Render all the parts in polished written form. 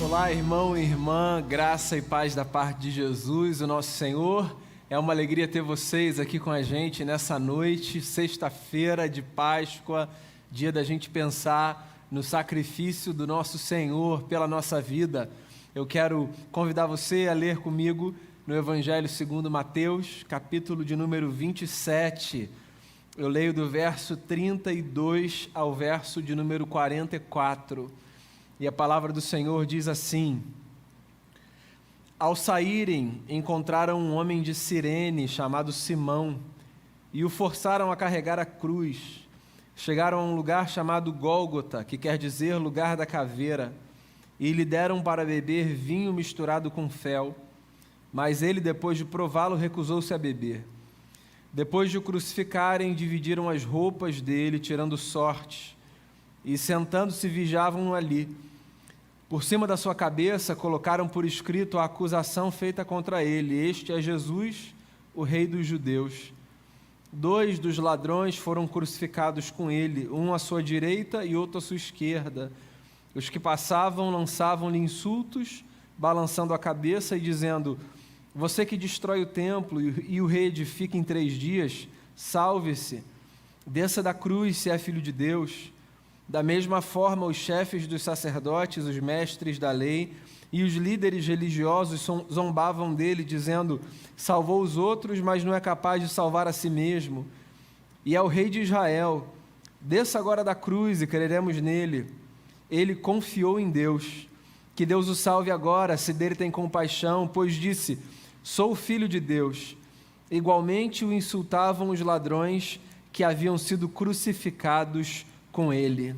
Olá, irmão e irmã, graça e paz da parte de Jesus, o nosso Senhor. É uma alegria ter vocês aqui com a gente nessa noite, sexta-feira de Páscoa, dia da gente pensar no sacrifício do nosso Senhor pela nossa vida. Eu quero convidar você a ler comigo no Evangelho segundo Mateus, capítulo de número 27. Eu leio do verso 32 ao verso de número 44. E a palavra do Senhor diz assim: Ao saírem, encontraram um homem de Cirene chamado Simão e o forçaram a carregar a cruz. Chegaram a um lugar chamado Gólgota, que quer dizer lugar da caveira, e lhe deram para beber vinho misturado com fel, mas ele, depois de prová-lo, recusou-se a beber. Depois de o crucificarem, dividiram as roupas dele, tirando sortes, e sentando-se vigiavam ali. Por cima da sua cabeça colocaram por escrito a acusação feita contra ele: Este é Jesus, o Rei dos Judeus. 2 dos ladrões foram crucificados com ele, um à sua direita e outro à sua esquerda. Os que passavam lançavam-lhe insultos, balançando a cabeça e dizendo: Você que destrói o templo e o reedifica em 3 dias, salve-se, desça da cruz se é filho de Deus. Da mesma forma, os chefes dos sacerdotes, os mestres da lei e os líderes religiosos zombavam dele, dizendo: Salvou os outros, mas não é capaz de salvar a si mesmo. E ao rei de Israel: Desça agora da cruz e creremos nele. Ele confiou em Deus. Que Deus o salve agora, se dele tem compaixão, pois disse: Sou filho de Deus. Igualmente o insultavam os ladrões que haviam sido crucificados com ele.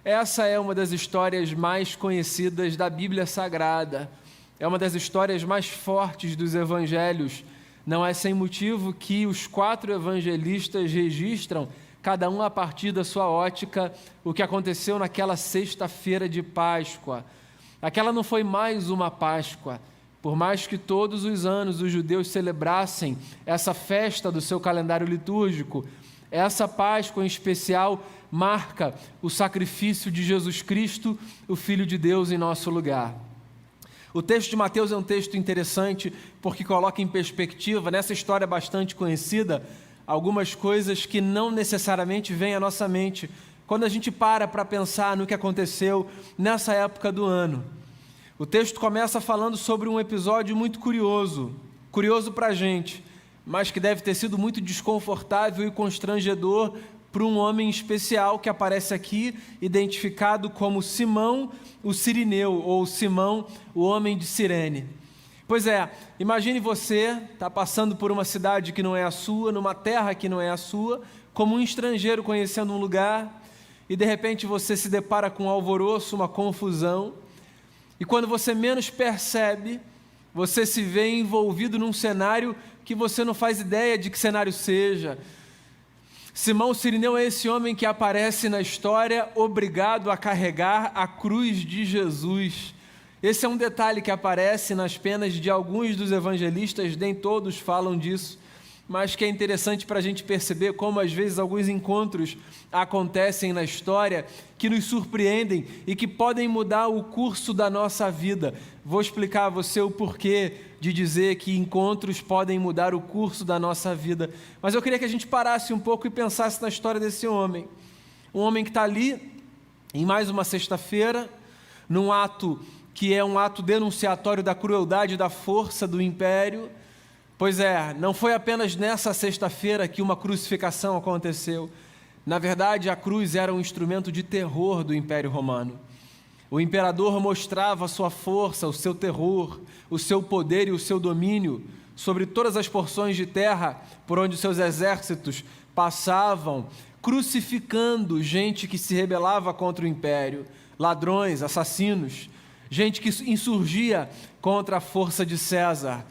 Essa é uma das histórias mais conhecidas da Bíblia Sagrada. É uma das histórias mais fortes dos evangelhos. Não é sem motivo que os 4 evangelistas registram, cada um a partir da sua ótica, o que aconteceu naquela sexta-feira de Páscoa. Aquela não foi mais uma Páscoa. Por mais que todos os anos os judeus celebrassem essa festa do seu calendário litúrgico, essa Páscoa em especial marca o sacrifício de Jesus Cristo, o Filho de Deus, em nosso lugar. O texto de Mateus é um texto interessante porque coloca em perspectiva, nessa história bastante conhecida, algumas coisas que não necessariamente vêm à nossa mente quando a gente para pensar no que aconteceu nessa época do ano. O texto começa falando sobre um episódio muito curioso para a gente, mas que deve ter sido muito desconfortável e constrangedor para um homem especial que aparece aqui, identificado como Simão, o Cirineu, ou Simão, o homem de Cirene. Pois é, imagine você está passando por uma cidade que não é a sua, numa terra que não é a sua, como um estrangeiro conhecendo um lugar, e de repente você se depara com um alvoroço, uma confusão, e quando você menos percebe, você se vê envolvido num cenário que você não faz ideia de que cenário seja. Simão Cirineu é esse homem que aparece na história obrigado a carregar a cruz de Jesus. Esse é um detalhe que aparece nas penas de alguns dos evangelistas, nem todos falam disso, mas que é interessante para a gente perceber como às vezes alguns encontros acontecem na história que nos surpreendem e que podem mudar o curso da nossa vida. Vou explicar a você o porquê de dizer que encontros podem mudar o curso da nossa vida. Mas eu queria que a gente parasse um pouco e pensasse na história desse homem. Um homem que está ali, em mais uma sexta-feira, num ato que é um ato denunciatório da crueldade e da força do império. Pois é, não foi apenas nessa sexta-feira que uma crucificação aconteceu. Na verdade, a cruz era um instrumento de terror do Império Romano. O imperador mostrava a sua força, o seu terror, o seu poder e o seu domínio sobre todas as porções de terra por onde seus exércitos passavam, crucificando gente que se rebelava contra o império, ladrões, assassinos, gente que insurgia contra a força de César.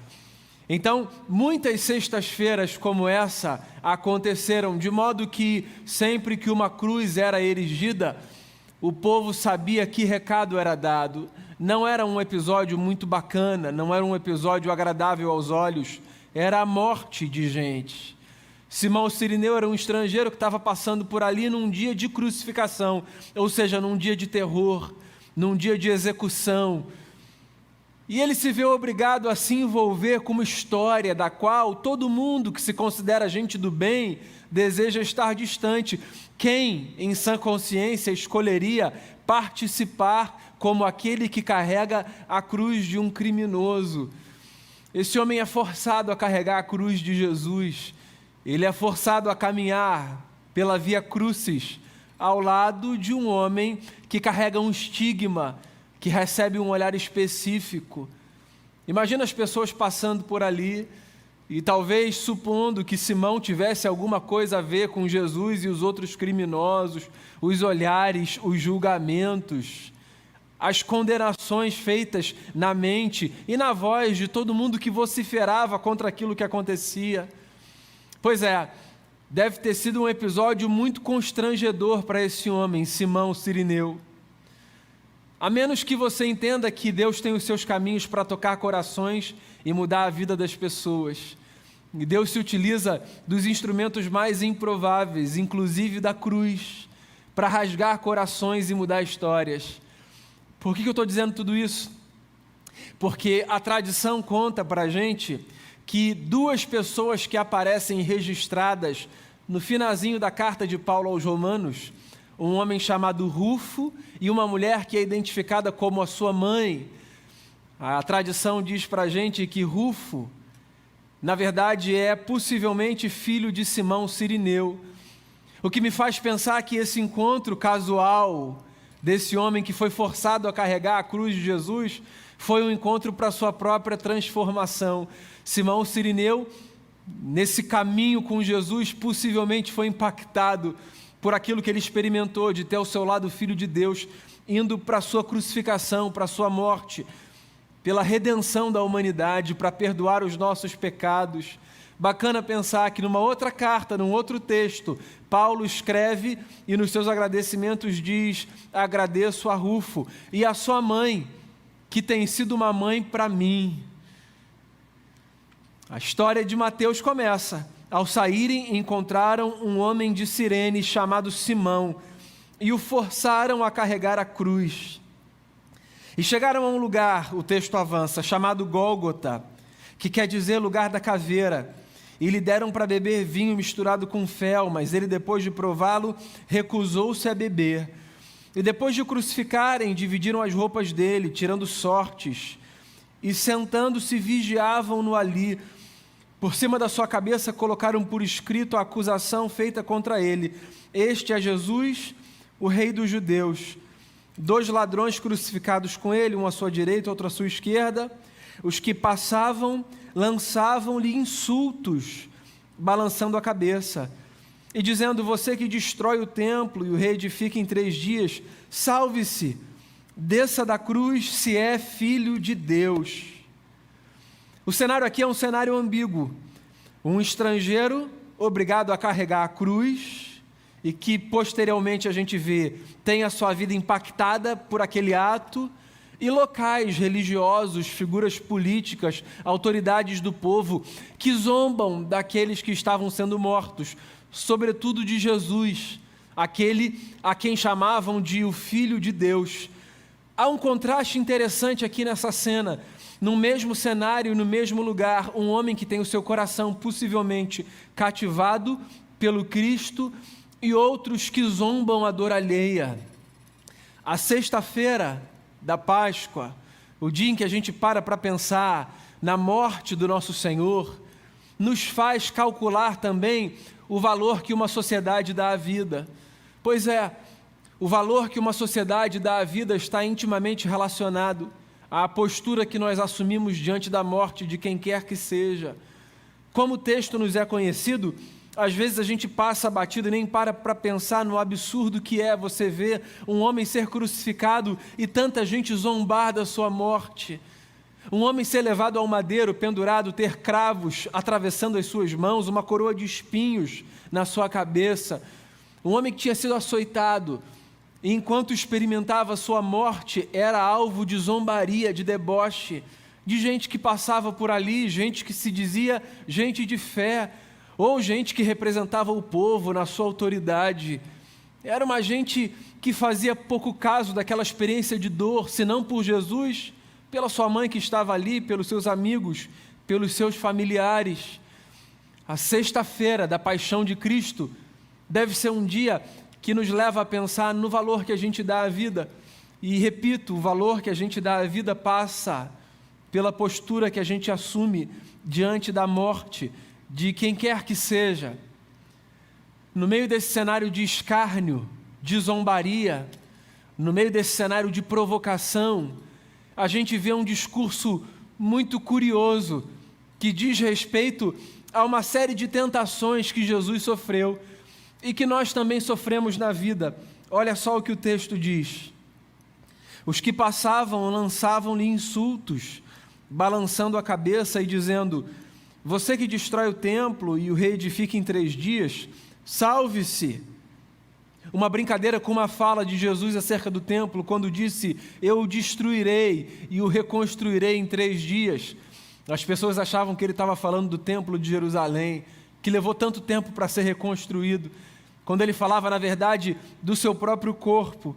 Então, muitas sextas-feiras como essa aconteceram, de modo que sempre que uma cruz era erigida, o povo sabia que recado era dado. Não era um episódio muito bacana, não era um episódio agradável aos olhos, era a morte de gente. Simão Cirineu era um estrangeiro que estava passando por ali num dia de crucificação, ou seja, num dia de terror, num dia de execução. E ele se vê obrigado a se envolver com uma história da qual todo mundo que se considera gente do bem deseja estar distante. Quem, em sã consciência, escolheria participar como aquele que carrega a cruz de um criminoso? Esse homem é forçado a carregar a cruz de Jesus. Ele é forçado a caminhar pela via crucis ao lado de um homem que carrega um estigma, que recebe um olhar específico. Imagina as pessoas passando por ali e talvez supondo que Simão tivesse alguma coisa a ver com Jesus e os outros criminosos, os olhares, os julgamentos, as condenações feitas na mente e na voz de todo mundo que vociferava contra aquilo que acontecia. Pois é, deve ter sido um episódio muito constrangedor para esse homem, Simão Cirineu. A menos que você entenda que Deus tem os seus caminhos para tocar corações e mudar a vida das pessoas. E Deus se utiliza dos instrumentos mais improváveis, inclusive da cruz, para rasgar corações e mudar histórias. Por que eu estou dizendo tudo isso? Porque a tradição conta para a gente que duas pessoas que aparecem registradas no finalzinho da carta de Paulo aos Romanos, um homem chamado Rufo e uma mulher que é identificada como a sua mãe. A tradição diz para a gente que Rufo, na verdade, é possivelmente filho de Simão Cirineu, o que me faz pensar que esse encontro casual desse homem que foi forçado a carregar a cruz de Jesus foi um encontro para a sua própria transformação. Simão Cirineu, nesse caminho com Jesus, possivelmente foi impactado por aquilo que ele experimentou de ter ao seu lado o Filho de Deus, indo para a sua crucificação, para a sua morte, pela redenção da humanidade, para perdoar os nossos pecados. Bacana pensar que numa outra carta, num outro texto, Paulo escreve e nos seus agradecimentos diz: agradeço a Rufo e a sua mãe, que tem sido uma mãe para mim. A história de Mateus começa: ao saírem, encontraram um homem de Cirene chamado Simão e o forçaram a carregar a cruz. E chegaram a um lugar, o texto avança, chamado Gólgota, que quer dizer lugar da caveira, e lhe deram para beber vinho misturado com fel, mas ele, depois de prová-lo, recusou-se a beber. E depois de o crucificarem, dividiram as roupas dele, tirando sortes, e sentando-se vigiavam-no ali. Por cima da sua cabeça colocaram por escrito a acusação feita contra ele: este é Jesus, o rei dos judeus. 2 ladrões crucificados com ele, um à sua direita, outro à sua esquerda. Os que passavam lançavam-lhe insultos, balançando a cabeça, e dizendo: você que destrói o templo e o reedifica em 3 dias, salve-se, desça da cruz se é filho de Deus. O cenário aqui é um cenário ambíguo. Um estrangeiro obrigado a carregar a cruz e que posteriormente a gente vê tem a sua vida impactada por aquele ato, e locais religiosos, figuras políticas, autoridades do povo que zombam daqueles que estavam sendo mortos, sobretudo de Jesus, aquele a quem chamavam de o Filho de Deus. Há um contraste interessante aqui nessa cena. No mesmo cenário, no mesmo lugar, um homem que tem o seu coração possivelmente cativado pelo Cristo e outros que zombam a dor alheia. A sexta-feira da Páscoa, o dia em que a gente para pensar na morte do nosso Senhor, nos faz calcular também o valor que uma sociedade dá à vida. Pois é, o valor que uma sociedade dá à vida está intimamente relacionado à postura que nós assumimos diante da morte de quem quer que seja. Como o texto nos é conhecido, às vezes a gente passa batido e nem para pensar no absurdo que é você ver um homem ser crucificado e tanta gente zombar da sua morte. Um homem ser levado ao madeiro, pendurado, ter cravos atravessando as suas mãos, uma coroa de espinhos na sua cabeça. Um homem que tinha sido açoitado e, enquanto experimentava sua morte, era alvo de zombaria, de deboche, de gente que passava por ali, gente que se dizia gente de fé, ou gente que representava o povo na sua autoridade. Era uma gente que fazia pouco caso daquela experiência de dor, se não por Jesus, pela sua mãe que estava ali, pelos seus amigos, pelos seus familiares. A sexta-feira da paixão de Cristo deve ser um dia que nos leva a pensar no valor que a gente dá à vida. E repito, o valor que a gente dá à vida passa pela postura que a gente assume diante da morte de quem quer que seja. No meio desse cenário de escárnio, de zombaria, no meio desse cenário de provocação, a gente vê um discurso muito curioso que diz respeito a uma série de tentações que Jesus sofreu e que nós também sofremos na vida. Olha só o que o texto diz. Os que passavam lançavam-lhe insultos, balançando a cabeça e dizendo: você que destrói o templo e o reedifica em 3 dias, salve-se. Uma brincadeira com uma fala de Jesus acerca do templo, quando disse: eu o destruirei e o reconstruirei em 3 dias. As pessoas achavam que ele estava falando do templo de Jerusalém, que levou tanto tempo para ser reconstruído, quando ele falava, na verdade, do seu próprio corpo.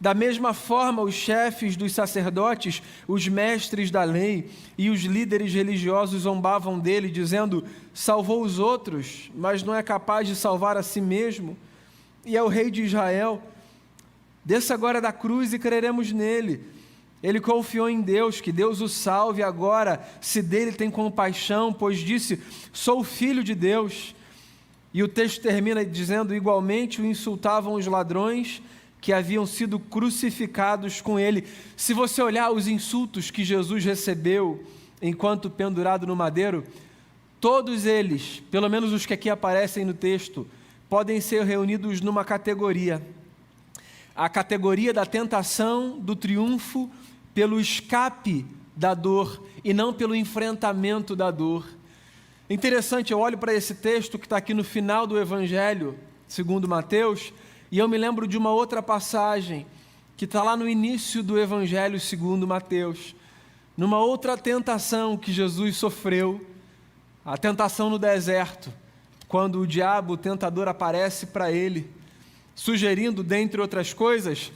Da mesma forma, os chefes dos sacerdotes, os mestres da lei e os líderes religiosos zombavam dele, dizendo: salvou os outros, mas não é capaz de salvar a si mesmo. E é o rei de Israel. Desça agora da cruz e creremos nele. Ele confiou em Deus, que Deus o salve agora, se dele tem compaixão, pois disse: sou o filho de Deus. E o texto termina dizendo: igualmente o insultavam os ladrões que haviam sido crucificados com ele. Se você olhar os insultos que Jesus recebeu enquanto pendurado no madeiro, todos eles, pelo menos os que aqui aparecem no texto, podem ser reunidos numa categoria. A categoria da tentação, do triunfo, pelo escape da dor e não pelo enfrentamento da dor. Interessante, eu olho para esse texto que está aqui no final do Evangelho, segundo Mateus, e eu me lembro de uma outra passagem que está lá no início do Evangelho segundo Mateus, numa outra tentação que Jesus sofreu, a tentação no deserto, quando o diabo, o tentador, aparece para ele, sugerindo, dentre outras coisas,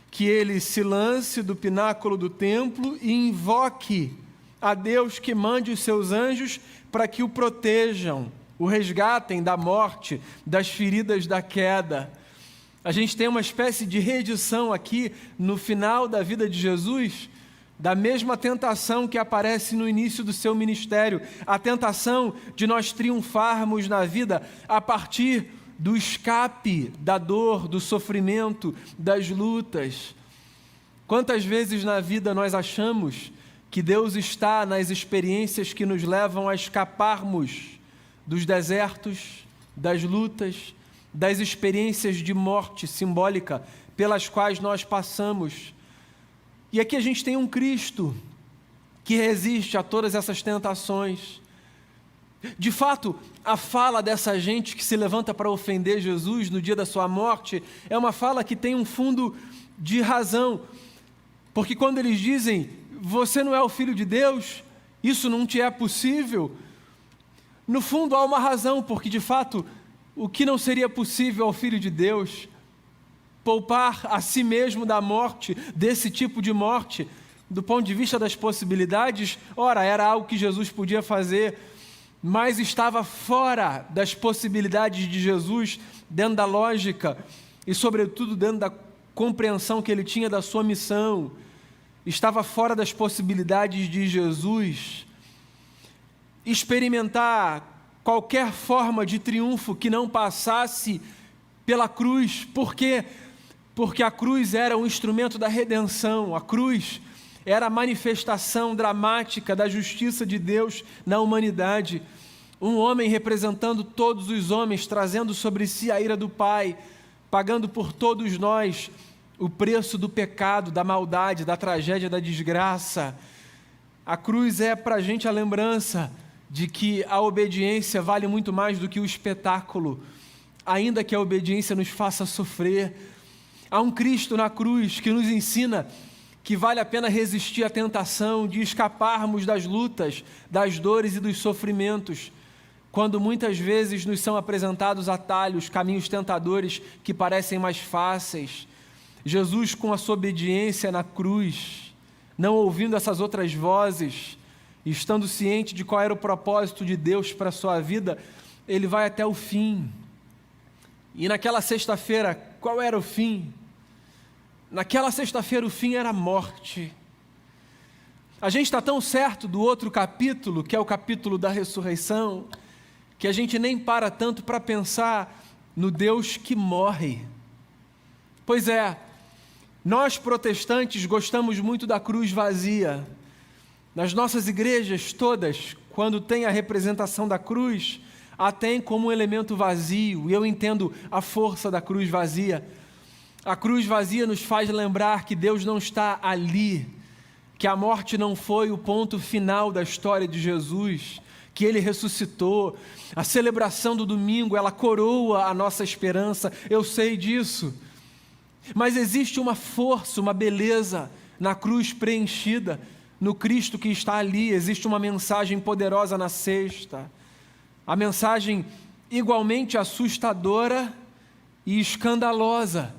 que ele se lance do pináculo do templo e invoque a Deus que mande os seus anjos para que o protejam, o resgatem da morte, das feridas da queda. A gente tem uma espécie de reedição aqui no final da vida de Jesus, da mesma tentação que aparece no início do seu ministério, a tentação de nós triunfarmos na vida a partir do escape da dor, do sofrimento, das lutas. Quantas vezes na vida nós achamos que Deus está nas experiências que nos levam a escaparmos dos desertos, das lutas, das experiências de morte simbólica pelas quais nós passamos. E aqui a gente tem um Cristo que resiste a todas essas tentações. De fato, a fala dessa gente que se levanta para ofender Jesus no dia da sua morte é uma fala que tem um fundo de razão, porque quando eles dizem: você não é o Filho de Deus, isso não te é possível, no fundo há uma razão, porque de fato o que não seria possível ao Filho de Deus, poupar a si mesmo da morte, desse tipo de morte, do ponto de vista das possibilidades, ora, era algo que Jesus podia fazer, mas estava fora das possibilidades de Jesus, dentro da lógica e sobretudo dentro da compreensão que ele tinha da sua missão. Estava fora das possibilidades de Jesus experimentar qualquer forma de triunfo que não passasse pela cruz. Por quê? Porque a cruz era um instrumento da redenção, a cruz era a manifestação dramática da justiça de Deus na humanidade. Um homem representando todos os homens, trazendo sobre si a ira do Pai, pagando por todos nós o preço do pecado, da maldade, da tragédia, da desgraça. A cruz é para a gente a lembrança de que a obediência vale muito mais do que o espetáculo, ainda que a obediência nos faça sofrer. Há um Cristo na cruz que nos ensina que vale a pena resistir à tentação de escaparmos das lutas, das dores e dos sofrimentos, quando muitas vezes nos são apresentados atalhos, caminhos tentadores que parecem mais fáceis, Jesus, com a sua obediência na cruz, não ouvindo essas outras vozes, estando ciente de qual era o propósito de Deus para a sua vida, ele vai até o fim. E naquela sexta-feira, qual era o fim? Naquela sexta-feira o fim era a morte. A gente está tão certo do outro capítulo, que é o capítulo da ressurreição, que a gente nem para tanto para pensar no Deus que morre. Pois é, nós protestantes gostamos muito da cruz vazia. Nas nossas igrejas todas, quando tem a representação da cruz, a tem como um elemento vazio, e eu entendo a força da cruz vazia. A cruz vazia nos faz lembrar que Deus não está ali, que a morte não foi o ponto final da história de Jesus, que Ele ressuscitou. A celebração do domingo, ela coroa a nossa esperança, eu sei disso. Mas existe uma força, uma beleza na cruz preenchida, no Cristo que está ali. Existe uma mensagem poderosa na sexta, a mensagem igualmente assustadora e escandalosa,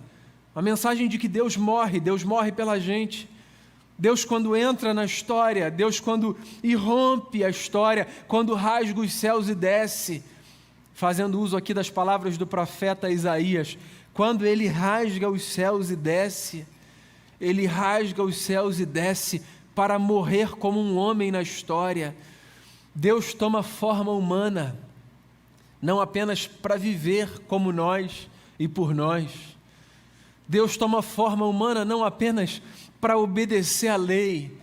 a mensagem de que Deus morre pela gente. Deus, quando entra na história, Deus, quando irrompe a história, quando rasga os céus e desce, fazendo uso aqui das palavras do profeta Isaías, quando Ele rasga os céus e desce, Ele rasga os céus e desce para morrer como um homem na história. Deus toma forma humana, não apenas para viver como nós e por nós. Deus toma forma humana não apenas para obedecer à lei,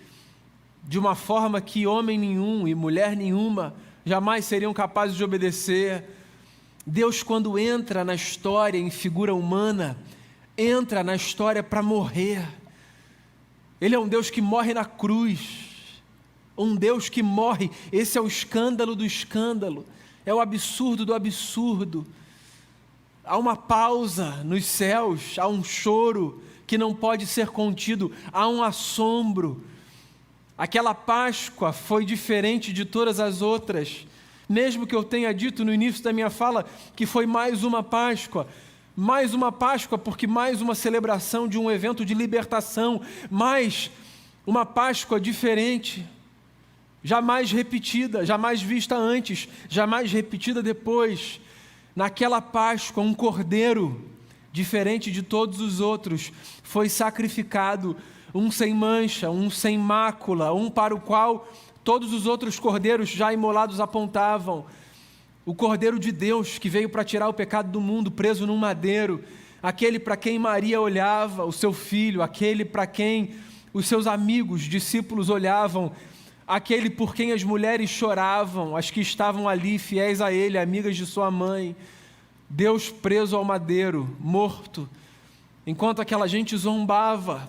de uma forma que homem nenhum e mulher nenhuma jamais seriam capazes de obedecer. Deus, quando entra na história em figura humana, entra na história para morrer. Ele é um Deus que morre na cruz, um Deus que morre. Esse é o escândalo do escândalo, é o absurdo do absurdo. Há uma pausa nos céus, há um choro que não pode ser contido, há um assombro. Aquela Páscoa foi diferente de todas as outras, mesmo que eu tenha dito no início da minha fala que foi mais uma Páscoa porque mais uma celebração de um evento de libertação, mais uma Páscoa diferente, jamais repetida, jamais vista antes, jamais repetida depois. Naquela Páscoa, um cordeiro, diferente de todos os outros, foi sacrificado, um sem mancha, um sem mácula, um para o qual todos os outros cordeiros já imolados apontavam. O Cordeiro de Deus que veio para tirar o pecado do mundo, preso num madeiro, aquele para quem Maria olhava, o seu filho, aquele para quem os seus amigos, discípulos olhavam, aquele por quem as mulheres choravam, as que estavam ali fiéis a ele, amigas de sua mãe. Deus preso ao madeiro, morto, enquanto aquela gente zombava,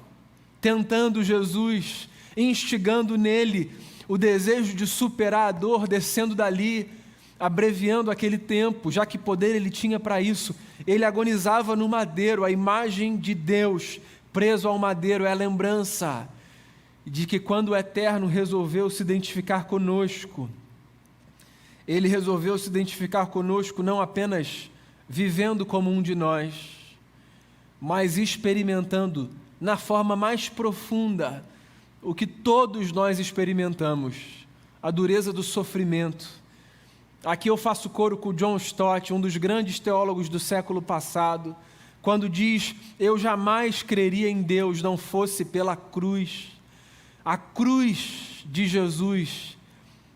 tentando Jesus, instigando nele o desejo de superar a dor, descendo dali, abreviando aquele tempo, já que poder ele tinha para isso. Ele agonizava no madeiro. A imagem de Deus preso ao madeiro é a lembrança de que quando o Eterno resolveu se identificar conosco, Ele resolveu se identificar conosco não apenas vivendo como um de nós, mas experimentando na forma mais profunda o que todos nós experimentamos, a dureza do sofrimento. Aqui eu faço coro com John Stott, um dos grandes teólogos do século passado, quando diz: eu jamais creria em Deus não fosse pela cruz. A cruz de Jesus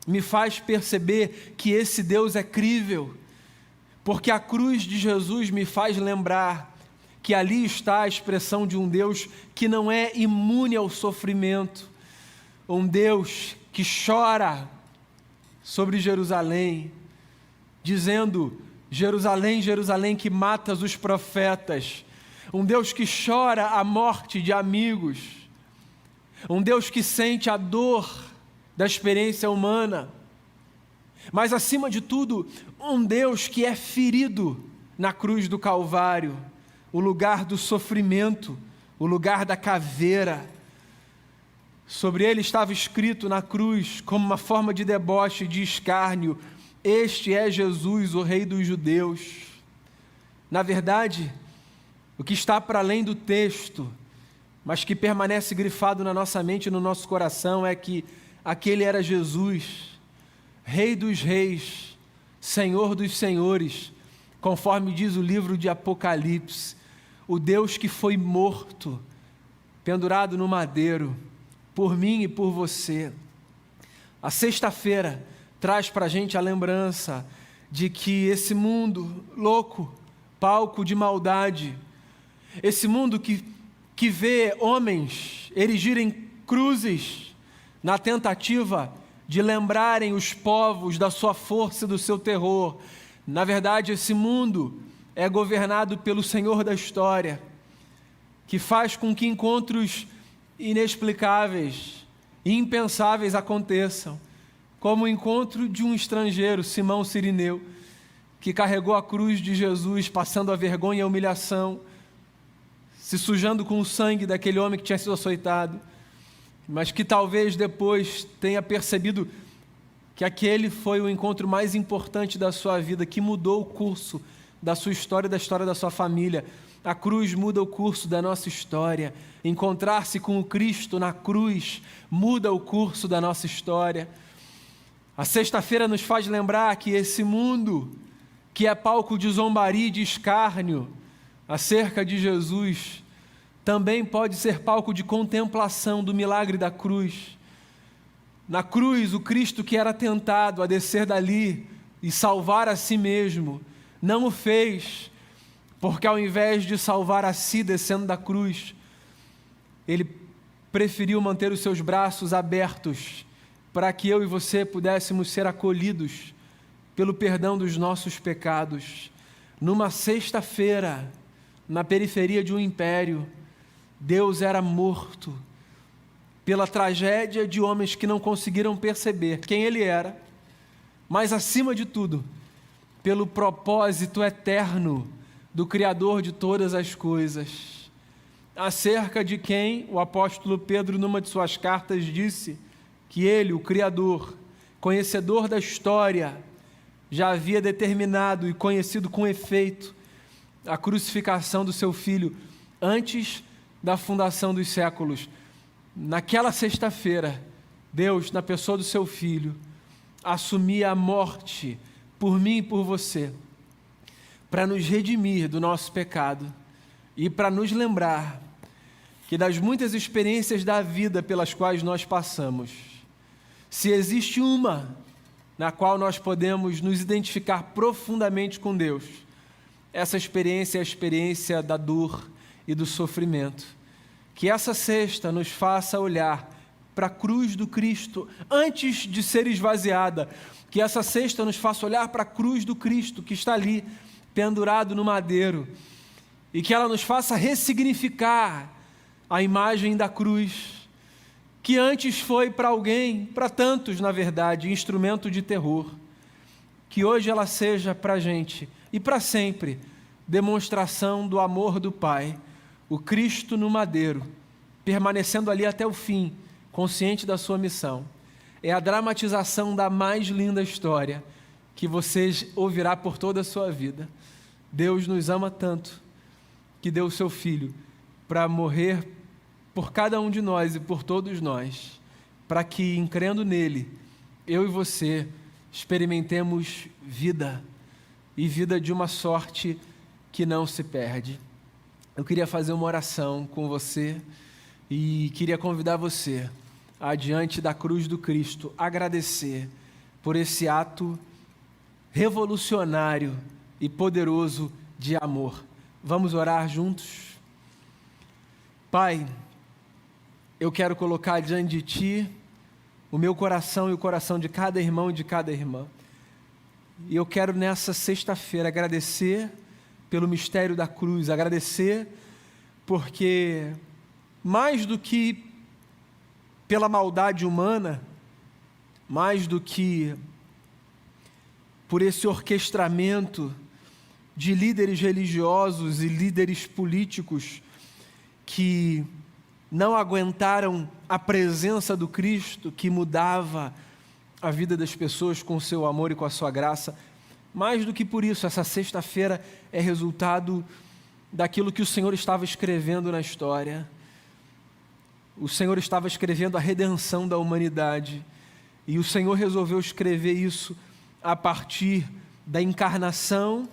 me faz perceber que esse Deus é crível, porque a cruz de Jesus me faz lembrar que ali está a expressão de um Deus que não é imune ao sofrimento, um Deus que chora sobre Jerusalém, dizendo: Jerusalém, Jerusalém, que matas os profetas. Um Deus que chora a morte de amigos, um Deus que sente a dor da experiência humana, mas acima de tudo, um Deus que é ferido na cruz do Calvário, o lugar do sofrimento, o lugar da caveira. Sobre ele estava escrito na cruz, como uma forma de deboche, de escárnio: Este é Jesus, o Rei dos Judeus. Na verdade, o que está para além do texto, mas que permanece grifado na nossa mente e no nosso coração, é que aquele era Jesus, Rei dos Reis, Senhor dos Senhores, conforme diz o livro de Apocalipse, o Deus que foi morto, pendurado no madeiro, por mim e por você. A sexta-feira traz para a gente a lembrança de que esse mundo louco, palco de maldade, esse mundo que vê homens erigirem cruzes na tentativa de lembrarem os povos da sua força e do seu terror. Na verdade, esse mundo é governado pelo Senhor da história, que faz com que encontros inexplicáveis e impensáveis aconteçam, como o encontro de um estrangeiro, Simão Cirineu, que carregou a cruz de Jesus, passando a vergonha e a humilhação, se sujando com o sangue daquele homem que tinha sido açoitado, mas que talvez depois tenha percebido que aquele foi o encontro mais importante da sua vida, que mudou o curso da sua história e da história da sua família. A cruz muda o curso da nossa história. Encontrar-se com o Cristo na cruz muda o curso da nossa história. A sexta-feira nos faz lembrar que esse mundo, que é palco de zombaria e de escárnio acerca de Jesus, também pode ser palco de contemplação do milagre da cruz. Na cruz, o Cristo que era tentado a descer dali e salvar a si mesmo, não o fez, porque ao invés de salvar a si descendo da cruz, ele preferiu manter os seus braços abertos para que eu e você pudéssemos ser acolhidos pelo perdão dos nossos pecados. Numa sexta-feira, na periferia de um império, Deus era morto pela tragédia de homens que não conseguiram perceber quem Ele era, mas, acima de tudo, pelo propósito eterno do Criador de todas as coisas, acerca de quem o apóstolo Pedro, numa de suas cartas, disse que Ele, o Criador, conhecedor da história, já havia determinado e conhecido com efeito a crucificação do seu Filho antes da fundação dos séculos. Naquela sexta-feira, Deus, na pessoa do seu Filho, assumia a morte por mim e por você, para nos redimir do nosso pecado e para nos lembrar que das muitas experiências da vida pelas quais nós passamos, se existe uma na qual nós podemos nos identificar profundamente com Deus, essa experiência é a experiência da dor e do sofrimento. Que essa sexta nos faça olhar para a cruz do Cristo antes de ser esvaziada. Que essa sexta nos faça olhar para a cruz do Cristo que está ali, pendurado no madeiro. E que ela nos faça ressignificar a imagem da cruz, que antes foi para alguém, para tantos na verdade, instrumento de terror. Que hoje ela seja para a gente e para sempre demonstração do amor do Pai. O Cristo no madeiro, permanecendo ali até o fim, consciente da sua missão. É a dramatização da mais linda história que você ouvirá por toda a sua vida. Deus nos ama tanto que deu o seu Filho para morrer por cada um de nós e por todos nós, para que, crendo nele, eu e você experimentemos vida, e vida de uma sorte que não se perde. Eu queria fazer uma oração com você e queria convidar você a, diante da cruz do Cristo, agradecer por esse ato revolucionário e poderoso de amor. Vamos orar juntos? Pai, eu quero colocar diante de Ti o meu coração e o coração de cada irmão e de cada irmã. E eu quero nessa sexta-feira agradecer pelo mistério da cruz, agradecer porque mais do que pela maldade humana, mais do que por esse orquestramento de líderes religiosos e líderes políticos que não aguentaram a presença do Cristo que mudava a vida das pessoas com o seu amor e com a sua graça. Mais do que por isso, essa sexta-feira é resultado daquilo que o Senhor estava escrevendo na história. O Senhor estava escrevendo a redenção da humanidade, e o Senhor resolveu escrever isso a partir da encarnação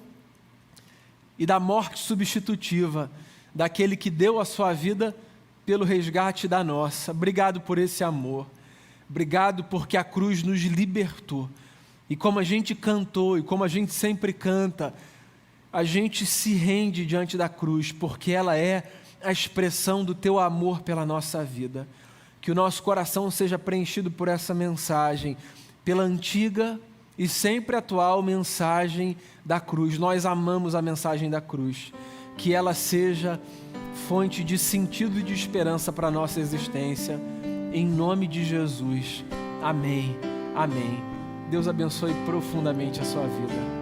e da morte substitutiva daquele que deu a sua vida pelo resgate da nossa. Obrigado por esse amor. Obrigado porque a cruz nos libertou. E como a gente cantou e como a gente sempre canta, a gente se rende diante da cruz, porque ela é a expressão do teu amor pela nossa vida. Que o nosso coração seja preenchido por essa mensagem, pela antiga e sempre atual mensagem da cruz. Nós amamos a mensagem da cruz. Que ela seja fonte de sentido e de esperança para a nossa existência. Em nome de Jesus. Amém. Amém. Deus abençoe profundamente a sua vida.